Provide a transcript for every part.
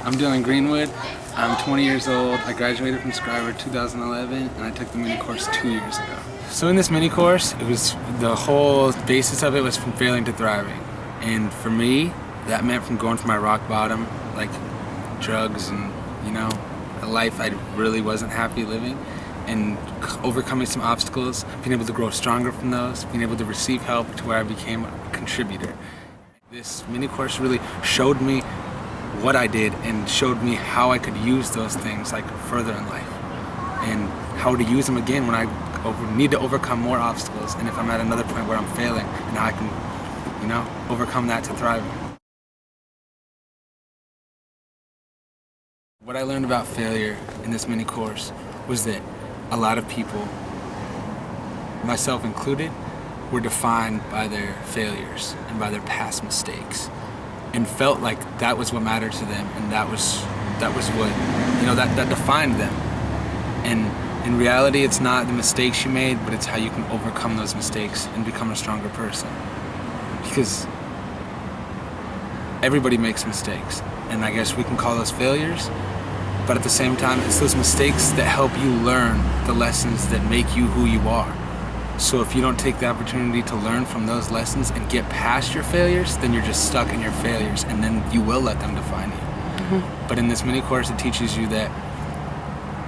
I'm Dylan Greenwood. I'm 20 years old. I graduated from Scriber 2011 and I took the mini course 2 years ago. So in this mini course, the whole basis of it was from failing to thriving. And for me, that meant from going from my rock bottom, like drugs and, a life I really wasn't happy living, and overcoming some obstacles, being able to grow stronger from those, being able to receive help to where I became a contributor. This mini course really showed me what I did and showed me how I could use those things further in life, and how to use them again when I need to overcome more obstacles, and if I'm at another point where I'm failing, and how I can, overcome that to thrive. What I learned about failure in this mini course was that a lot of people, myself included, were defined by their failures and by their past mistakes, and felt like that was what mattered to them, and that was what, that defined them. And in reality, it's not the mistakes you made, but it's how you can overcome those mistakes and become a stronger person. Because everybody makes mistakes, and I guess we can call those failures, but at the same time, it's those mistakes that help you learn the lessons that make you who you are. So if you don't take the opportunity to learn from those lessons and get past your failures, then you're just stuck in your failures, and then you will let them define you. Mm-hmm. But in this mini course, it teaches you that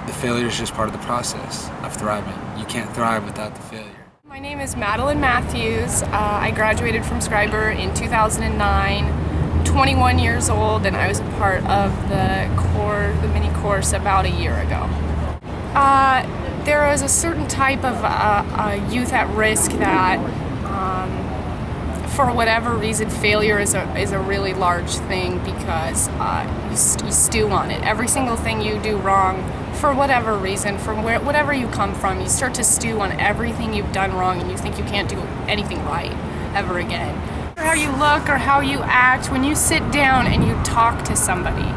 the failure is just part of the process of thriving. You can't thrive without the failure. My name is Madeline Matthews. I graduated from Scriber in 2009, 21 years old, and I was a part of the mini course about a year ago. There is a certain type of youth at risk that, for whatever reason, failure is a really large thing, because you stew on it. Every single thing you do wrong, for whatever reason, from whatever you come from, you start to stew on everything you've done wrong, and you think you can't do anything right ever again. How you look or how you act, when you sit down and you talk to somebody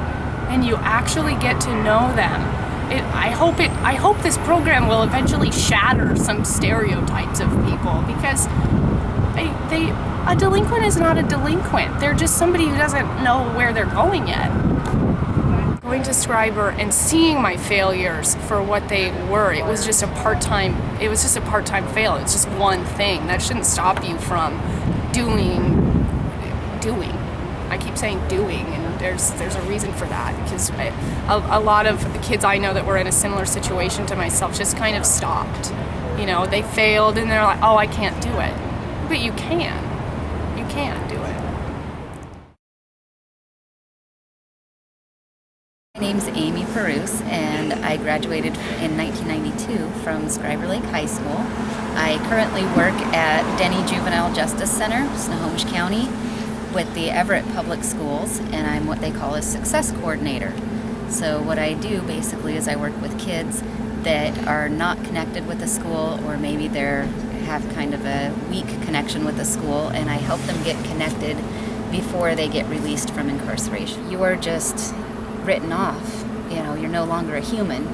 and you actually get to know them, I hope this program will eventually shatter some stereotypes of people, because a delinquent is not a delinquent. They're just somebody who doesn't know where they're going yet. Going to Scriber and seeing my failures for what they were, it was just a part-time fail. It's just one thing. That shouldn't stop you from doing. I keep saying doing, and there's a reason for that, because a lot of the kids I know that were in a similar situation to myself just kind of stopped. They failed and they're like, oh, I can't do it. But you can do it. My name's Amy Perouse, and I graduated in 1992 from Scriber Lake High School. I currently work at Denny Juvenile Justice Center, Snohomish County, with the Everett Public Schools, and I'm what they call a success coordinator. So what I do basically is I work with kids that are not connected with the school, or maybe they have kind of a weak connection with the school, and I help them get connected before they get released from incarceration. You are just written off. You're no longer a human.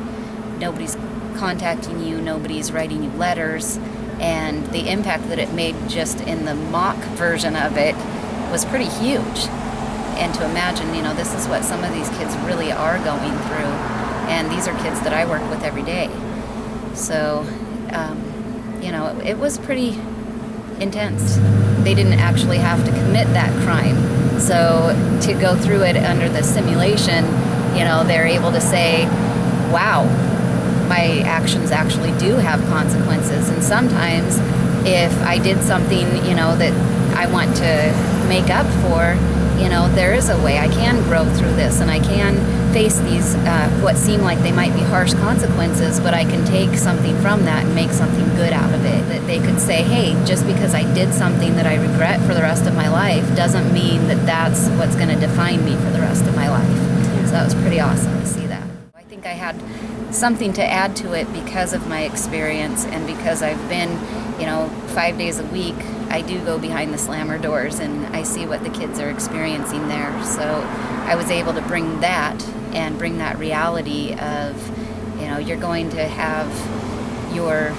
Nobody's contacting you, nobody's writing you letters, and the impact that it made just in the mock version of it was pretty huge. And to imagine, this is what some of these kids really are going through, and these are kids that I work with every day. So, it was pretty intense. They didn't actually have to commit that crime. So to go through it under the simulation, they're able to say, wow, my actions actually do have consequences. And sometimes if I did something, that I want to make up for, there is a way I can grow through this, and I can face these what seem like they might be harsh consequences, but I can take something from that and make something good out of it. That they could say, hey, just because I did something that I regret for the rest of my life doesn't mean that that's what's going to define me for the rest of my life. So that was pretty awesome to see that. I think I had something to add to it because of my experience, and because I've been 5 days a week, I do go behind the slammer doors and I see what the kids are experiencing there. So I was able to bring that, and bring that reality of, you're going to have your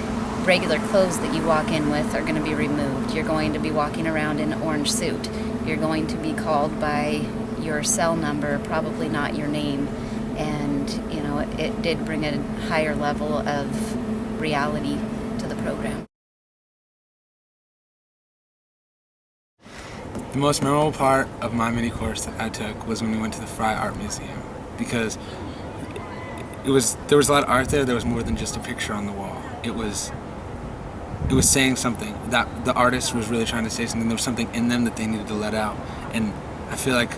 regular clothes that you walk in with are going to be removed. You're going to be walking around in an orange suit. You're going to be called by your cell number, probably not your name. And, you know, it did bring a higher level of reality to the program. The most memorable part of my mini course that I took was when we went to the Frye Art Museum, because there was a lot of art there. There was more than just a picture on the wall. It was saying something. That the artist was really trying to say something. There was something in them that they needed to let out. And I feel like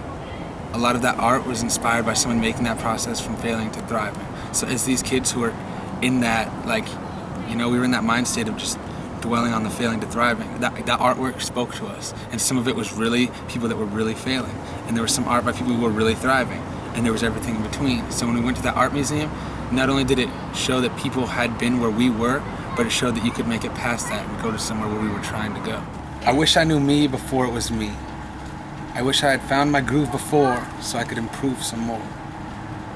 a lot of that art was inspired by someone making that process from failing to thriving. So as these kids who were in that, like, you know, we were in that mind state of just dwelling on the failing to thriving. That artwork spoke to us, and some of it was really people that were really failing, and there was some art by people who were really thriving, and there was everything in between. So when we went to that art museum, not only did it show that people had been where we were, but it showed that you could make it past that and go to somewhere where we were trying to go. I wish I knew me before it was me. I wish I had found my groove before so I could improve some more.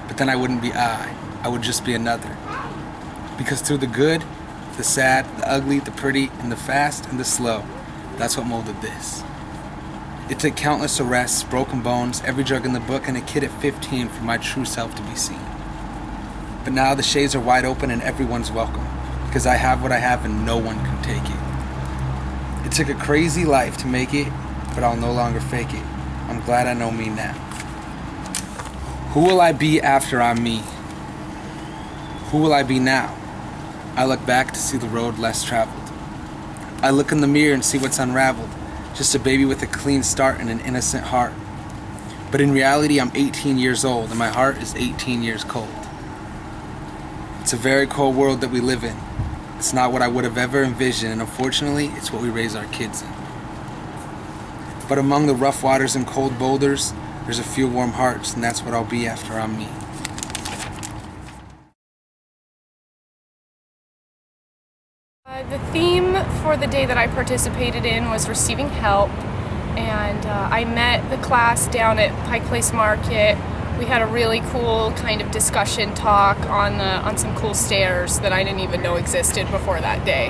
But then I wouldn't be I would just be another. Because through the good, the sad, the ugly, the pretty, and the fast and the slow, that's what molded this. It took countless arrests, broken bones, every drug in the book, and a kid at 15 for my true self to be seen. But now the shades are wide open and everyone's welcome, because I have what I have and no one can take it. It took a crazy life to make it, but I'll no longer fake it. I'm glad I know me now. Who will I be after I'm me? Who will I be now? I look back to see the road less traveled. I look in the mirror and see what's unraveled. Just a baby with a clean start and an innocent heart. But in reality, I'm 18 years old and my heart is 18 years cold. It's a very cold world that we live in. It's not what I would have ever envisioned, and unfortunately, it's what we raise our kids in. But among the rough waters and cold boulders, there's a few warm hearts, and that's what I'll be after I'm me. The theme for the day that I participated in was receiving help, and I met the class down at Pike Place Market. We had a really cool kind of discussion talk on some cool stairs that I didn't even know existed before that day.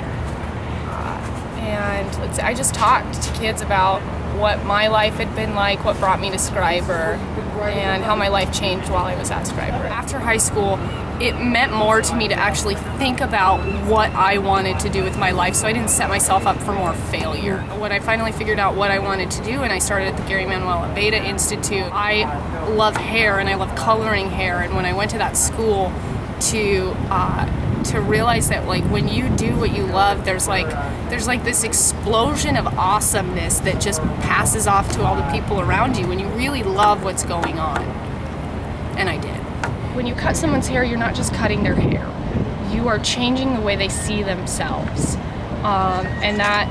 And I just talked to kids about what my life had been like, what brought me to Scriber, and how my life changed while I was at Scriber. After high school, it meant more to me to actually think about what I wanted to do with my life, so I didn't set myself up for more failure. When I finally figured out what I wanted to do, and I started at the Gary Manuel Beta Institute, I love hair and I love coloring hair, and when I went to that school to realize that, like, when you do what you love, there's like this explosion of awesomeness that just passes off to all the people around you when you really love what's going on. And I did. When you cut someone's hair, you're not just cutting their hair. You are changing the way they see themselves. And that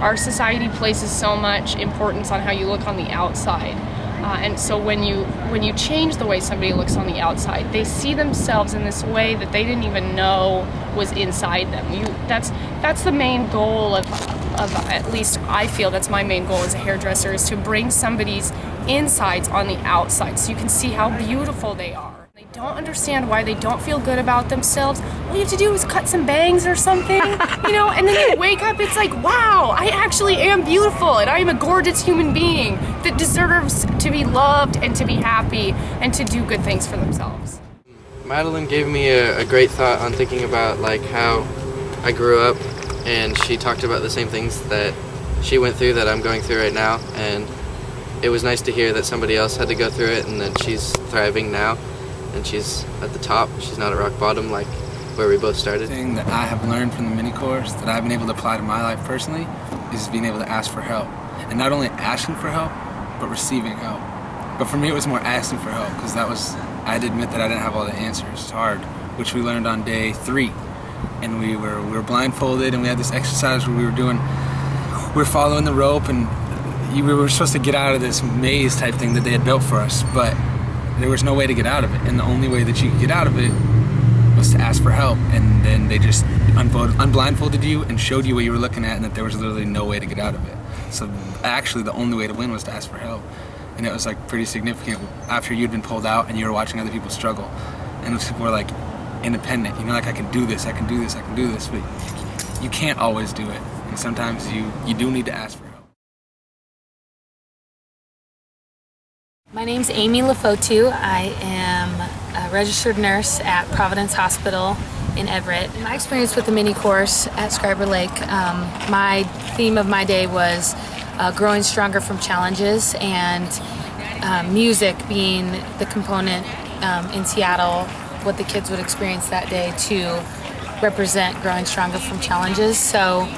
our society places so much importance on how you look on the outside. And so when you change the way somebody looks on the outside, they see themselves in this way that they didn't even know was inside them. That's the main goal of at least I feel that's my main goal as a hairdresser, is to bring somebody's insides on the outside so you can see how beautiful they are. They don't understand why they don't feel good about themselves. All you have to do is cut some bangs or something, you know, and then you wake up, it's like, wow, I actually am beautiful and I am a gorgeous human being that deserves to be loved and to be happy and to do good things for themselves. Madeline gave me a great thought on thinking about, like, how I grew up, and she talked about the same things that she went through that I'm going through right now, and it was nice to hear that somebody else had to go through it and that she's thriving now. And she's at the top, she's not at rock bottom like where we both started. The thing that I have learned from the mini course that I've been able to apply to my life personally is being able to ask for help. And not only asking for help, but receiving help. But for me it was more asking for help, because I had to admit that I didn't have all the answers. It's hard, which we learned on day 3. And we were blindfolded, and we had this exercise where we were following the rope, and we were supposed to get out of this maze type thing that they had built for us, but there was no way to get out of it, and the only way that you could get out of it was to ask for help. And then they just unblindfolded you and showed you what you were looking at, and that there was literally no way to get out of it. So actually the only way to win was to ask for help. And it was like pretty significant after you'd been pulled out and you were watching other people struggle, and those people were like independent, you know, like, I can do this, I can do this, I can do this, but you can't always do it, and sometimes you do need to ask for help. My name's Amy Lafotu. I am a registered nurse at Providence Hospital in Everett. My experience with the mini course at Scriber Lake, my theme of my day was growing stronger from challenges, and music being the component in Seattle, what the kids would experience that day to represent growing stronger from challenges. So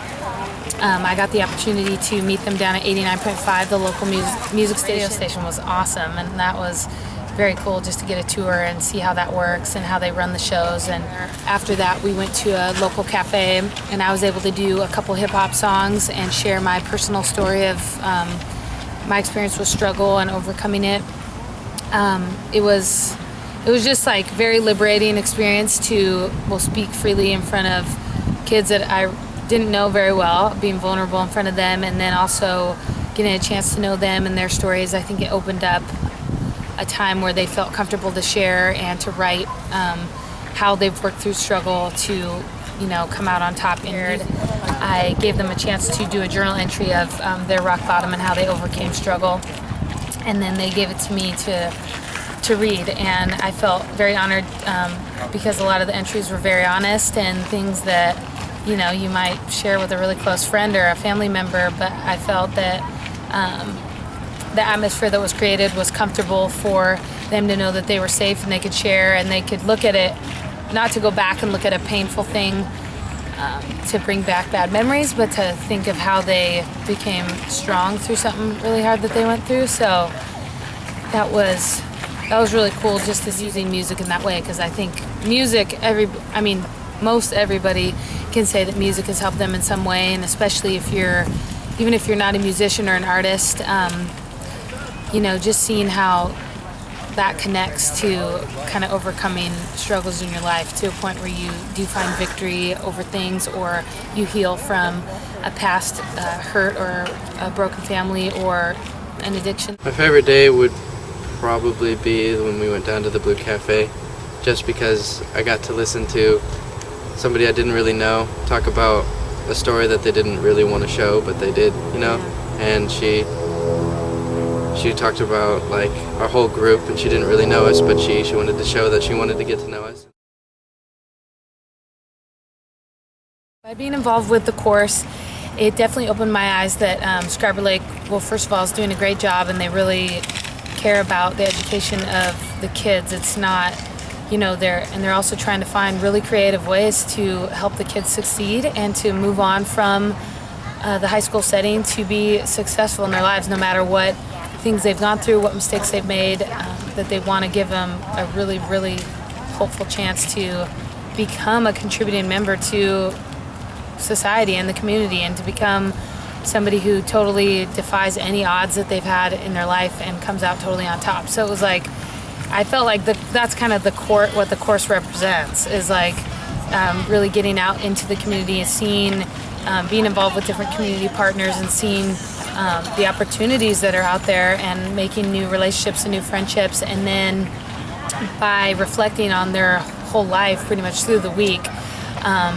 I got the opportunity to meet them down at 89.5, the local music station was awesome, and that was very cool just to get a tour and see how that works and how they run the shows. And after that we went to a local cafe, and I was able to do a couple hip-hop songs and share my personal story of my experience with struggle and overcoming it. It was just like very liberating experience to speak freely in front of kids that I didn't know very well, being vulnerable in front of them, and then also getting a chance to know them and their stories. I think it opened up a time where they felt comfortable to share and to write how they've worked through struggle to, come out on top. And I gave them a chance to do a journal entry of their rock bottom and how they overcame struggle, and then they gave it to me to read, and I felt very honored because a lot of the entries were very honest and things that you might share with a really close friend or a family member, but I felt that the atmosphere that was created was comfortable for them to know that they were safe and they could share and they could look at it, not to go back and look at a painful thing to bring back bad memories, but to think of how they became strong through something really hard that they went through. So that was really cool, just as using music in that way, because I think music, most everybody can say that music has helped them in some way, and especially even if you're not a musician or an artist, just seeing how that connects to kind of overcoming struggles in your life to a point where you do find victory over things, or you heal from a past hurt or a broken family or an addiction. My favorite day would probably be when we went down to the Blue Cafe, just because I got to listen to somebody I didn't really know talk about a story that they didn't really want to show, but they did, and she talked about like our whole group, and she didn't really know us, but she wanted to show that she wanted to get to know us. By being involved with the course, it definitely opened my eyes that Scriber Lake, first of all, is doing a great job, and they really care about the education of the kids. It's not, they're also trying to find really creative ways to help the kids succeed and to move on from the high school setting to be successful in their lives, no matter what things they've gone through, what mistakes they've made, that they want to give them a really, really hopeful chance to become a contributing member to society and the community, and to become somebody who totally defies any odds that they've had in their life and comes out totally on top. So it was like, I felt like that's kind of what the course represents, is like really getting out into the community and seeing, being involved with different community partners and seeing the opportunities that are out there and making new relationships and new friendships. And then by reflecting on their whole life pretty much through the week,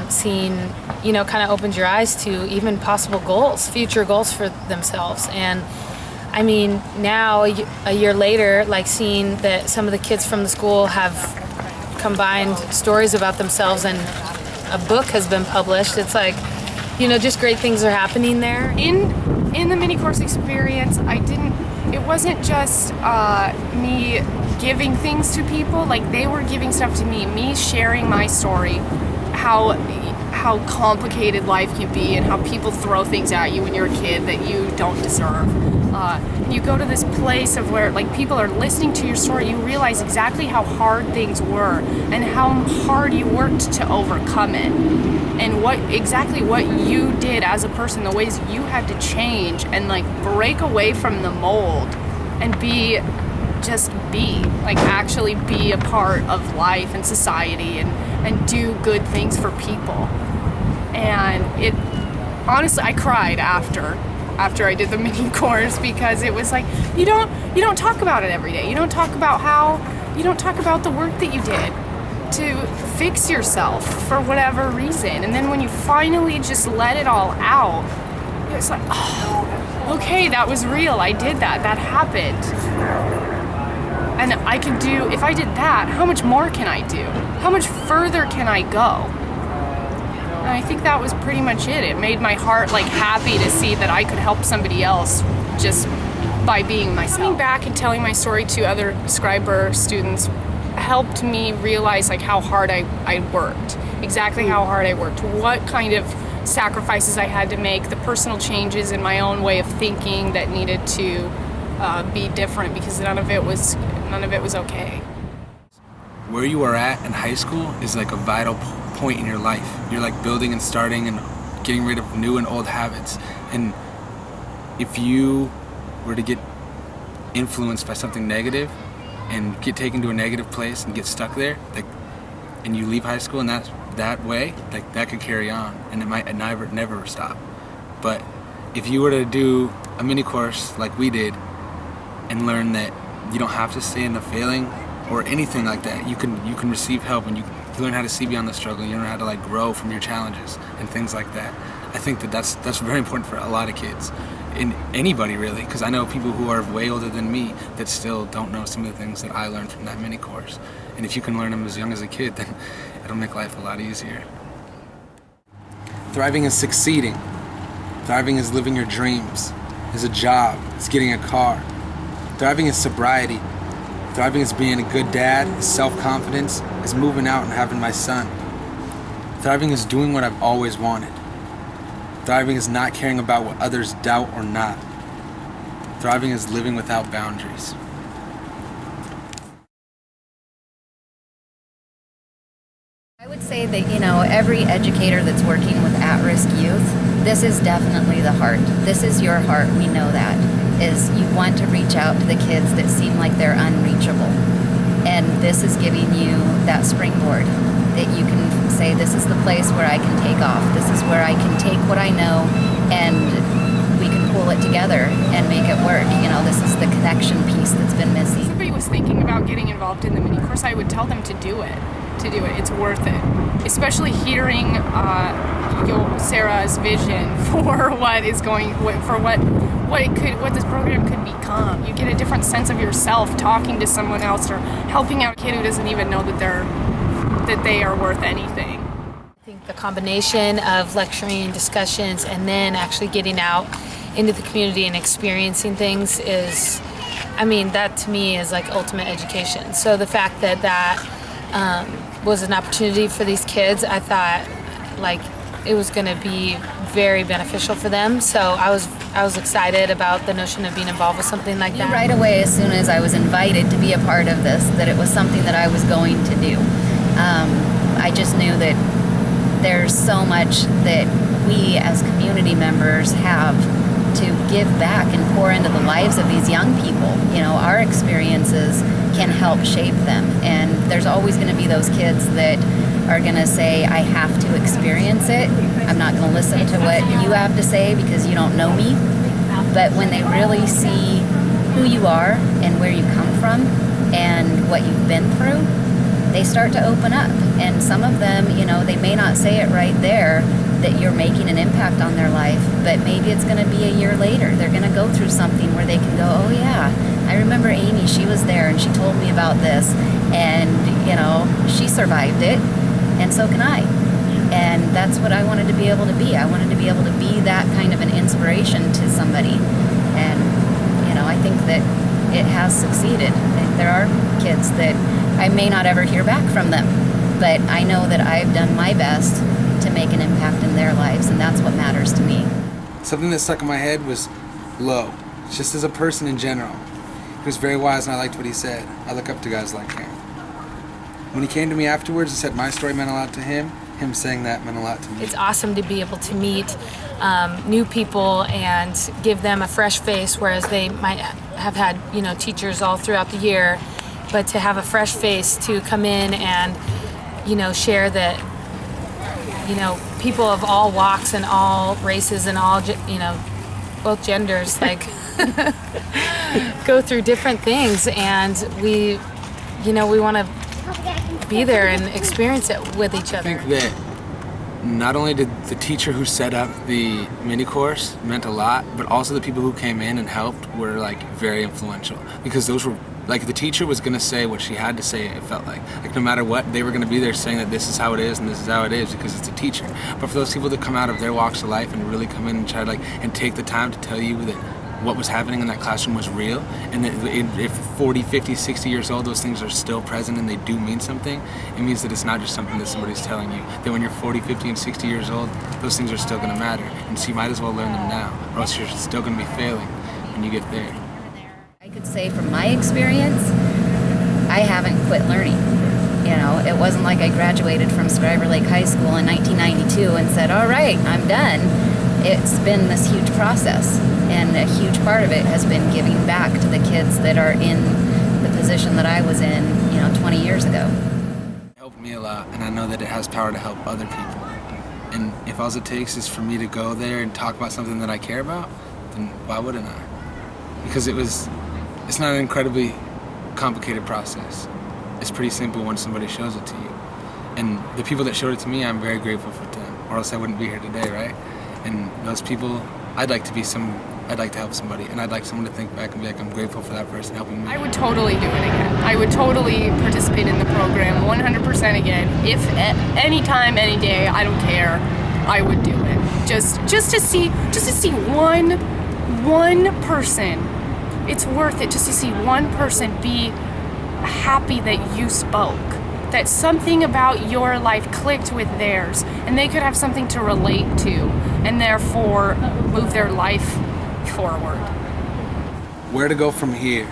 seeing, kind of opens your eyes to even possible goals, future goals for themselves. And now a year later, like seeing that some of the kids from the school have combined stories about themselves and a book has been published. It's like, just great things are happening there. In the mini course experience, it wasn't just me giving things to people, like they were giving stuff to me sharing my story, how complicated life can be and how people throw things at you when you're a kid that you don't deserve. You go to this place of where like people are listening to your story, you realize exactly how hard things were and how hard you worked to overcome it, and what you did as a person, the ways you had to change and like break away from the mold and actually be a part of life and society and do good things for people. And honestly, I cried after I did the mini course, because it was like, you don't talk about it every day. You don't talk about the work that you did to fix yourself for whatever reason. And then when you finally just let it all out, it's like, oh, okay, that was real. I did that. That happened. And I could do, if I did that, how much more can I do? How much further can I go? And I think that was pretty much it. It made my heart like happy to see that I could help somebody else just by being myself. Coming back and telling my story to other Scriber students helped me realize like how hard I worked, exactly how hard I worked, what kind of sacrifices I had to make, the personal changes in my own way of thinking that needed to be different, because none of it was okay. Where you are at in high school is like a vital point in your life. You're like building and starting and getting rid of new and old habits. And if you were to get influenced by something negative and get taken to a negative place and get stuck there, like, and you leave high school in that way, like that could carry on and it might never stop. But if you were to do a mini course like we did and learn that you don't have to stay in the failing or anything like that, you can receive help, and you learn how to see beyond the struggle. You learn how to like grow from your challenges and things like that. I think that's very important for a lot of kids, and anybody really, because I know people who are way older than me that still don't know some of the things that I learned from that mini course. And if you can learn them as young as a kid, then it'll make life a lot easier. Thriving is succeeding. Thriving is living your dreams. Is a job. It's getting a car. Thriving is sobriety. Thriving is being a good dad, is self-confidence, is moving out and having my son. Thriving is doing what I've always wanted. Thriving is not caring about what others doubt or not. Thriving is living without boundaries. I would say that, every educator that's working with at-risk youth, this is definitely the heart. This is your heart, we know that, is you want to reach out to the kids that seem like they're unreachable. And this is giving you that springboard that you can say, this is the place where I can take off. This is where I can take what I know and we can pull it together and make it work. This is the connection piece that's been missing. If somebody was thinking about getting involved in the mini course, I would tell them to do it. It's worth it. Especially hearing Sarah's vision for what this program could become. You get a different sense of yourself talking to someone else or helping out a kid who doesn't even know that they are worth anything. I think the combination of lecturing, discussions, and then actually getting out into the community and experiencing things is, that to me is like ultimate education. So the fact that was an opportunity for these kids, I thought like it was going to be very beneficial for them. So I was excited about the notion of being involved with something like that. Right away, as soon as I was invited to be a part of this, that it was something that I was going to do. I just knew that there's so much that we as community members have to give back and pour into the lives of these young people. Our experiences can help shape them, and there's always going to be those kids that are going to say, I have to experience it. I'm not going to listen to what you have to say because you don't know me. But when they really see who you are and where you come from and what you've been through, they start to open up. And some of them, they may not say it right there that you're making an impact on their life, but maybe it's going to be a year later. They're going to go through something where they can go, oh yeah, I remember Amy, she was there and she told me about this, and she survived it, and so can I. And that's what I wanted to be able to be. I wanted to be able to be that kind of an inspiration to somebody. And I think that it has succeeded. There are kids that I may not ever hear back from them, but I know that I've done my best to make an impact in their lives, and that's what matters to me. Something that stuck in my head was Lowe, just as a person in general. He was very wise and I liked what he said. I look up to guys like him. When he came to me afterwards and said my story meant a lot to him saying that meant a lot to me. It's awesome to be able to meet new people and give them a fresh face, whereas they might have had teachers all throughout the year, but to have a fresh face to come in and share that people of all walks and all races and all both genders like go through different things, and we want to be there and experience it with each other. I think that not only did the teacher who set up the mini course meant a lot, but also the people who came in and helped were like very influential, because those were like, the teacher was gonna say what she had to say, it felt like no matter what, they were gonna be there saying that this is how it is and this is how it is, because it's a teacher. But for those people that come out of their walks of life and really come in and try to and take the time to tell you that what was happening in that classroom was real, and that if 40, 50, 60 years old, those things are still present and they do mean something, it means that it's not just something that somebody's telling you. That when you're 40, 50, and 60 years old, those things are still gonna matter. And so you might as well learn them now, or else you're still gonna be failing when you get there. I could say from my experience, I haven't quit learning. You know, it wasn't like I graduated from Scriber Lake High School in 1992 and said, all right, I'm done. It's been this huge process, and a huge part of it has been giving back to the kids that are in the position that I was in, 20 years ago. It helped me a lot, and I know that it has power to help other people. And if all it takes is for me to go there and talk about something that I care about, then why wouldn't I? Because it's not an incredibly complicated process. It's pretty simple when somebody shows it to you. And the people that showed it to me, I'm very grateful for them, or else I wouldn't be here today, right? And those people, I'd like to help somebody, and I'd like someone to think back and be like, I'm grateful for that person helping me. I would totally do it again. I would totally participate in the program 100% again. If at any time, any day, I don't care, I would do it. Just to see one person. It's worth it just to see one person be happy that you spoke, that something about your life clicked with theirs, and they could have something to relate to, and therefore move their life forward. Where to go from here?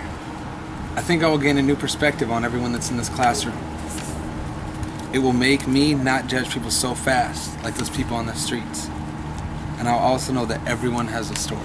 I think I will gain a new perspective on everyone that's in this classroom. It will make me not judge people so fast, like those people on the streets. And I'll also know that everyone has a story.